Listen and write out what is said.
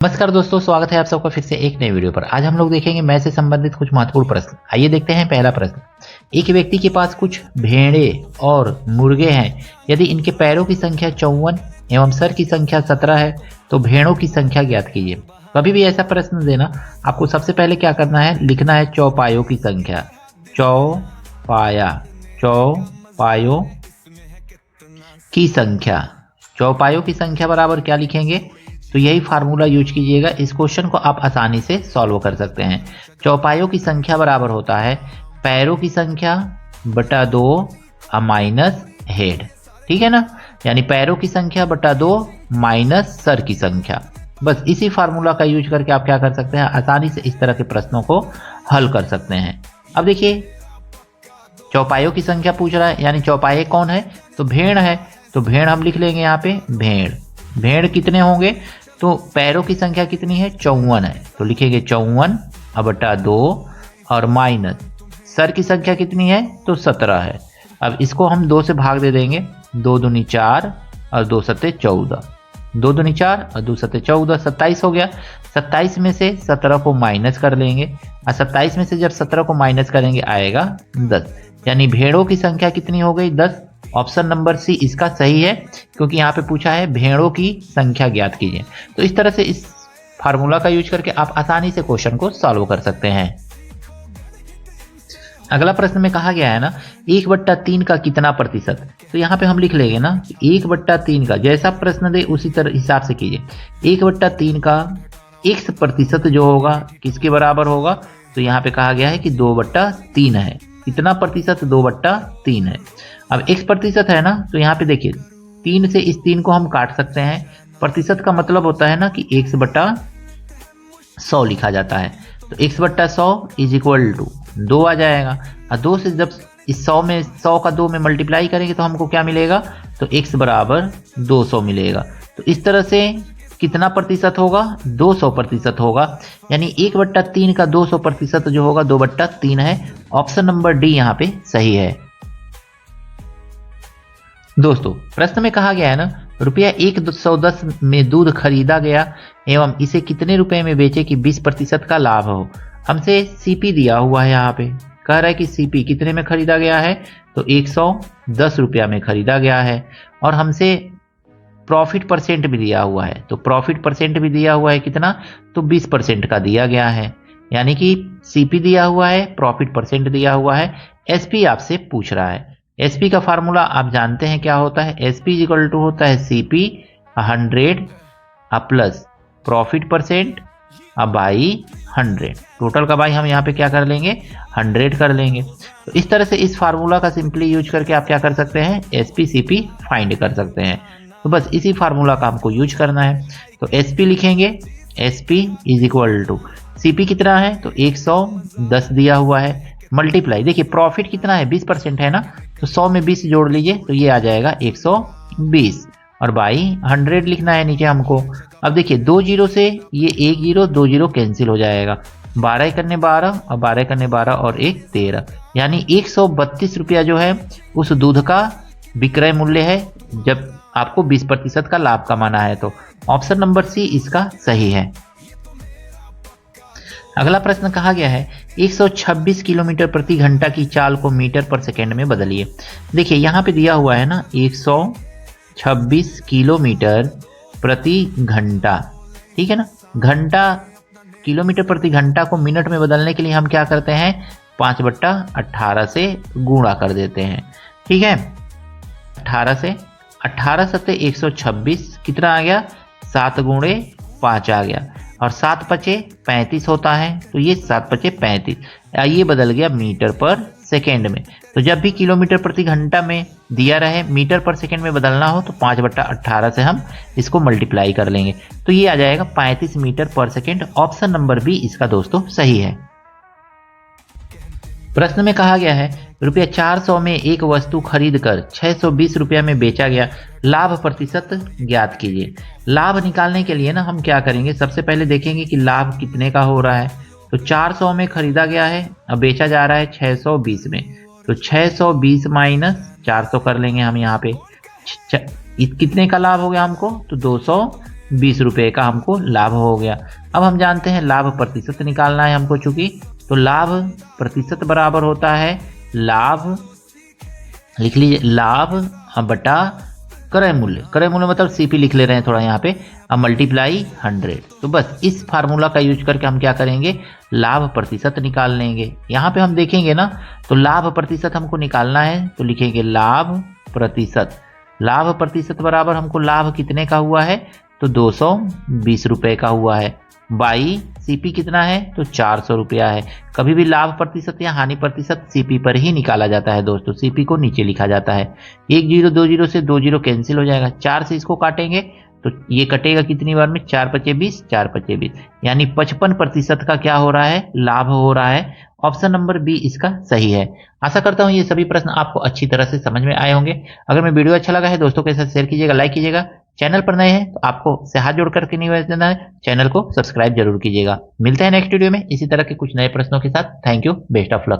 नमस्कार दोस्तों, स्वागत है आप सबका फिर से एक नए वीडियो पर। आज हम लोग देखेंगे मैथ से संबंधित कुछ महत्वपूर्ण प्रश्न। आइए देखते हैं पहला प्रश्न। एक व्यक्ति के पास कुछ भेड़े और मुर्गे हैं। यदि इनके पैरों की संख्या 54 एवं सर की संख्या 17 है तो भेड़ों की संख्या ज्ञात कीजिए। कभी भी ऐसा प्रश्न देना, आपको सबसे पहले क्या करना है, लिखना है चौपायों की संख्या। चौपायों की संख्या। चौपायों की संख्या बराबर क्या लिखेंगे, तो यही फार्मूला यूज कीजिएगा। इस क्वेश्चन को आप आसानी से सॉल्व कर सकते हैं। चौपायों की संख्या बराबर होता है पैरों की संख्या बटा 2 माइनस हेड। ठीक है ना, यानी पैरों की संख्या बटा 2 माइनस सर की संख्या। बस इसी फार्मूला का यूज करके आप क्या कर सकते हैं, आसानी से इस तरह के प्रश्नों को हल कर सकते हैं। अब देखिए, चौपायों की संख्या पूछ रहा है, यानी चौपाए कौन है, तो भेड़ है। तो भेड़ हम लिख लेंगे यहाँ पे भेड़ कितने होंगे, तो पैरों की संख्या कितनी है, 54 है, तो लिखेंगे 54 बटा 2 और माइनस सर की संख्या कितनी है, तो 17 है। अब इसको हम 2 से भाग दे देंगे। 2 दूनी 4 और 2 सत्ते 14, 2 दूनी 4 और 2 सत्ते 14, 27 हो गया। 27 में से 17 को माइनस कर लेंगे और 27 में से जब 17 को माइनस करेंगे आएगा 10, यानी भेड़ों की संख्या कितनी हो गई, 10। ऑप्शन नंबर सी इसका सही है, क्योंकि यहाँ पे पूछा है भेड़ों की संख्या ज्ञात कीजिए। तो इस तरह से इस फार्मूला का यूज करके आप आसानी से क्वेश्चन को सॉल्व कर सकते हैं। अगला प्रश्न में कहा गया है ना, 1/3 का कितना प्रतिशत, तो यहाँ पे हम लिख लेंगे ना 1/3 का, जैसा प्रश्न दे उसी तरह हिसाब से कीजिए। 1/3 का x प्रतिशत जो होगा किसके बराबर होगा, तो यहाँ पे कहा गया है कि 2/3 है। कितना प्रतिशत, 2/3 है। अब x प्रतिशत है ना, तो यहाँ पे देखिए 3 से इस 3 को हम काट सकते हैं। प्रतिशत का मतलब होता है ना कि 1/100 लिखा जाता है, तो 1/100 इज इक्वल टू 2 आ जाएगा। और 2 से जब इस 100 का 2 में मल्टीप्लाई करेंगे तो हमको क्या मिलेगा, तो x बराबर 200 मिलेगा। तो इस तरह से कितना प्रतिशत होगा, 200% होगा, यानी 1/3 का 200% जो होगा 2/3 है। ऑप्शन नंबर डी यहाँ पे सही है। दोस्तों, प्रश्न में कहा गया है ना, रुपया 110 में दूध खरीदा गया एवं इसे कितने रुपए में बेचे कि 20% का लाभ हो। हमसे सीपी दिया हुआ है, यहाँ पे कह रहा है कि सीपी कितने में खरीदा गया है, तो 110 रुपया में खरीदा गया है। और हमसे प्रॉफिट परसेंट भी दिया हुआ है, तो प्रॉफिट परसेंट भी दिया हुआ है कितना, तो 20% का दिया गया है। यानी कि सीपी दिया हुआ है, प्रॉफिट परसेंट दिया हुआ है, एसपी आपसे पूछ रहा है। एसपी का फार्मूला आप जानते हैं क्या होता है, एसपी इक्वल टू होता है CP 100 plus profit percent by 100। Total का बाई हम यहाँ पे क्या कर लेंगे, 100 कर लेंगे। तो इस तरह से इस फार्मूला का सिंपली यूज करके आप क्या कर सकते हैं, एसपी सीपी फाइंड कर सकते हैं। तो बस इसी फार्मूला का हमको यूज करना है। तो एसपी लिखेंगे, SP is equal to CP कितना है, तो 110 दिया हुआ है, मल्टीप्लाई, देखिए प्रॉफिट कितना है, 20% है ना, तो 100 में 20 जोड़ लीजिए तो ये आ जाएगा 120 और बाई 100 लिखना है नीचे हमको। अब देखिए 2 जीरो से ये 1 जीरो 2 जीरो कैंसिल हो जाएगा, 12 करने 12 और 12 करने 12 और 1 13, यानी 132 रुपया जो है उस दूध का विक्रय मूल्य है, जब आपको 20% का लाभ कमाना है। तो ऑप्शन नंबर सी इसका सही है। अगला प्रश्न कहा गया है, 126 किलोमीटर प्रति घंटा की चाल को मीटर पर सेकेंड में बदलिए। देखिए यहाँ पे दिया हुआ है ना 126 किलोमीटर प्रति घंटा, ठीक है ना। घंटा किलोमीटर प्रति घंटा को मिनट में बदलने के लिए हम क्या करते हैं, 5/18 से गुणा कर देते हैं, ठीक है। 18 सत्ते 126 कितना आ गया, 7 गुणे 5 आ गया, और 7 पचे 35 होता है, तो ये 7 पचे 35, ये बदल गया मीटर पर सेकेंड में। तो जब भी किलोमीटर प्रति घंटा में दिया रहे मीटर पर सेकेंड में बदलना हो तो 5/18 से हम इसको मल्टीप्लाई कर लेंगे, तो ये आ जाएगा 35 मीटर पर सेकेंड। ऑप्शन नंबर बी इसका दोस्तों सही है। प्रश्न में कहा गया है, रुपया 400 में एक वस्तु खरीद कर 620 रुपया में बेचा गया, लाभ प्रतिशत ज्ञात कीजिए। लाभ निकालने के लिए ना हम क्या करेंगे, सबसे पहले देखेंगे कि लाभ कितने का हो रहा है। तो 400 में खरीदा गया है, अब बेचा जा रहा है 620 में, तो 620 माइनस 400 कर लेंगे हम यहाँ पे। कितने का लाभ हो गया हमको, तो 200 20 रुपये का हमको लाभ हो गया। अब हम जानते हैं लाभ प्रतिशत निकालना है हमको, चूंकि तो लाभ प्रतिशत बराबर होता है लाभ, लिख लीजिए, लाभ बटा क्रय मूल्य। क्रय मूल्य मतलब सीपी लिख ले रहे हैं थोड़ा यहाँ पे, अब मल्टीप्लाई 100। तो बस इस फार्मूला का यूज करके हम क्या करेंगे, लाभ प्रतिशत निकाल लेंगे। यहाँ पे हम देखेंगे ना, तो लाभ प्रतिशत हमको निकालना है, तो लिखेंगे लाभ प्रतिशत। लाभ प्रतिशत बराबर हमको लाभ कितने का हुआ है, तो 220 रुपये का हुआ है, बाई सीपी कितना है, तो 400 रुपया है। कभी भी लाभ प्रतिशत या हानि प्रतिशत सीपी पर ही निकाला जाता है दोस्तों, सीपी को नीचे लिखा जाता है। 1 जीरो 2 जीरो से 2 जीरो कैंसिल हो जाएगा, 4 से इसको काटेंगे तो ये कटेगा कितनी बार में, 4 पचे 20, 4 पचे 20, यानी 55% का क्या हो रहा है, लाभ हो रहा है। ऑप्शन नंबर बी इसका सही है। आशा करता हूं ये सभी प्रश्न आपको अच्छी तरह से समझ में आए होंगे। अगर मैं वीडियो अच्छा लगा है दोस्तों के साथ शेयर कीजिएगा, लाइक कीजिएगा। चैनल पर नए हैं तो आपको से हाथ जोड़ करके निवेदन है, चैनल को सब्सक्राइब जरूर कीजिएगा। मिलते हैं नेक्स्ट वीडियो में इसी तरह के कुछ नए प्रश्नों के साथ। Thank you, best of luck.